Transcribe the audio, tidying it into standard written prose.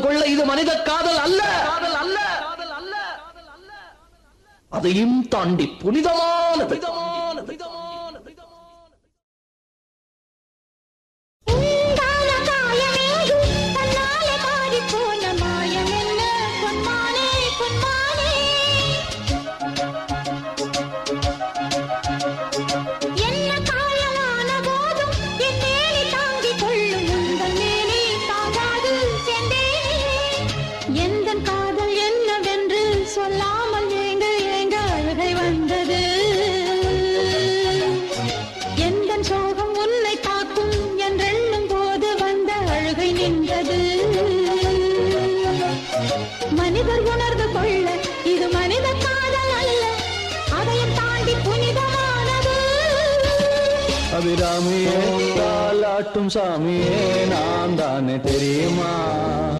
கொள்ள இது மனித காதல் அல்ல, அதையும் தாண்டி புனிதமானது. மனிதர் உணர்ந்து கொள்ள இது மனித காதல் அல்ல, அதையும் தாண்டி புனிதமானது. அபிராமியே தாலாட்டும் சாமியே நான் தானே தெரியுமா?